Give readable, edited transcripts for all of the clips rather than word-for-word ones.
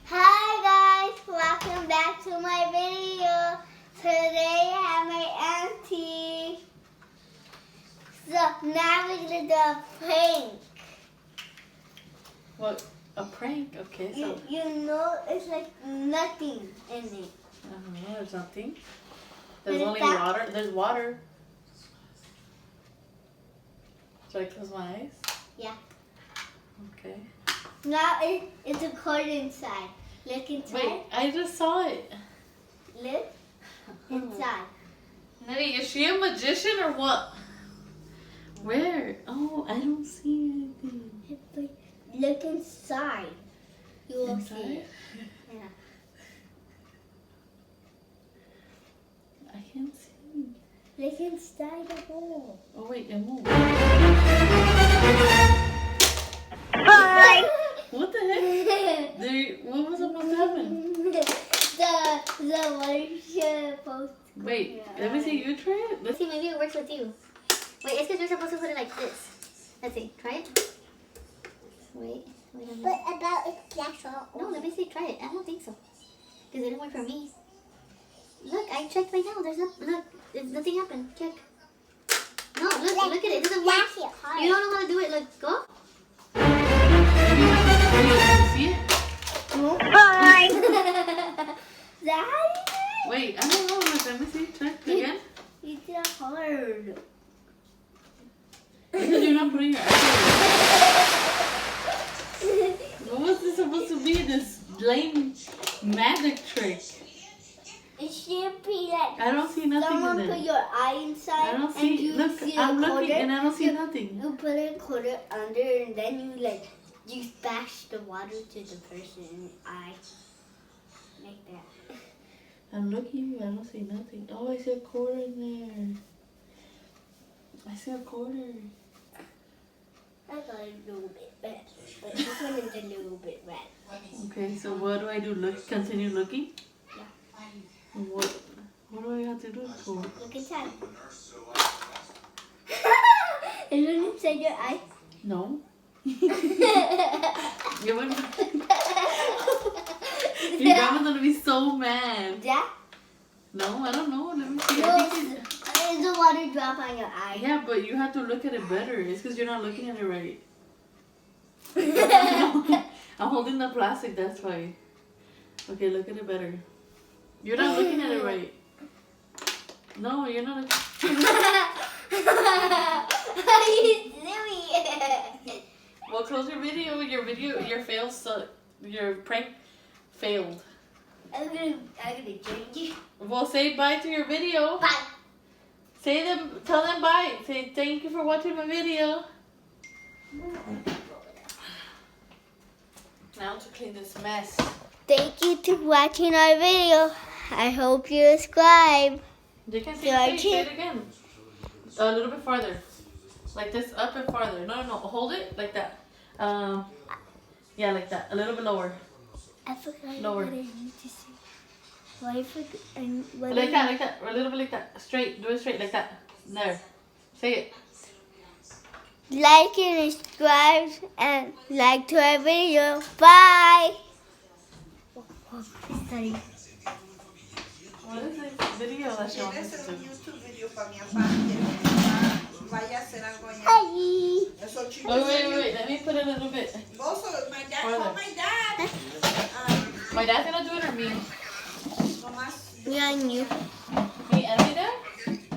Hi guys, welcome back to my video. Today I have my auntie. So now we're gonna do a prank. What? A prank? Okay, so You know it's like nothing in it. I don't know. There's nothing. There's But only that- water. There's water. Should I close my eyes? Yeah. Okay. Now it's a cord inside. Look inside. Wait, I just saw it. Look inside. Nettie, is she a magician or what? Where? Oh, I don't see anything. Look inside. You will see Inside? it. Yeah. I can't see. Look inside the hole. Oh wait, it moved. Hi. What the heck? What was supposed to happen? The water supposed to Wait, let me see. You try it. Let's see, maybe it works with you. Wait, it's because you're supposed to put it like this. Let's see, try it. Wait a minute. What about its natural? No, let me see, try it. I don't think so. Because it didn't work for me. Look, I checked right now. There's nothing happened. Check. No, look at it. It doesn't work. You don't know how to do it. Look, go. See it? Hi. Wait, I don't know. Let me see. Check again. It's hard. Because you're not putting your eyes. What was this supposed to be? This lame magic trick. It should be like I don't see nothing someone in put it. your eye inside. I don't and see. you Look, see I'm a looking quarter. and I don't see nothing. You put a quarter under and then you splash the water to the person's eye. Like that. I'm looking, but I don't see nothing. Oh, I see a quarter in there. I see a quarter. I got a little bit red, but this one is a little bit red. Okay, so what do I do? Look, continue looking? Yeah. What do I have to do for? Look inside. Is it inside your eye? No. Your grandma's gonna be so mad. Yeah? No, I don't know. Let me see. No, I think it's a water drop on your eye. yeah, but you have to look at it better. It's because you're not looking at it right. I'm holding the plastic, that's why. Okay, look at it better. You're not looking at it right. No, you're not. Are you serious? Well, close your video. Your fail suck. Your prank failed. I'm gonna change it. Well, say bye to your video. Bye. Tell them bye. Say thank you for watching my video. Now to clean this mess. Thank you for watching our video. I hope you subscribe. You can see Your your face. Say chin. it again. A little bit farther. Like this, up and farther. No. Hold it like that. Yeah, like that. A little bit lower. I forgot Lower. what I need to say. What I forgot. Like that. A little bit like that. Straight. Do it straight like that. There. Say it. Like and subscribe and like to our video. Bye. Sorry. What is this video that she wants ¿Quieres us hacer to un do? YouTube video para mi papá? Que vaya a hacer algo allá. Bye. Esos chicos. Wait. Let me put it a little bit. Also, my dad, Further. oh my dad. My dad's gonna do it or me? Nomás. Me and you. Me and my dad?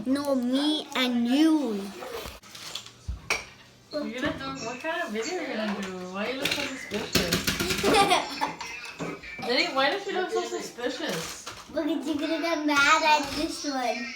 No, me and you. You're gonna do what kind of video you're gonna do? Why you look so suspicious? Daddy, why does she look so suspicious? Because you're gonna get mad at this one.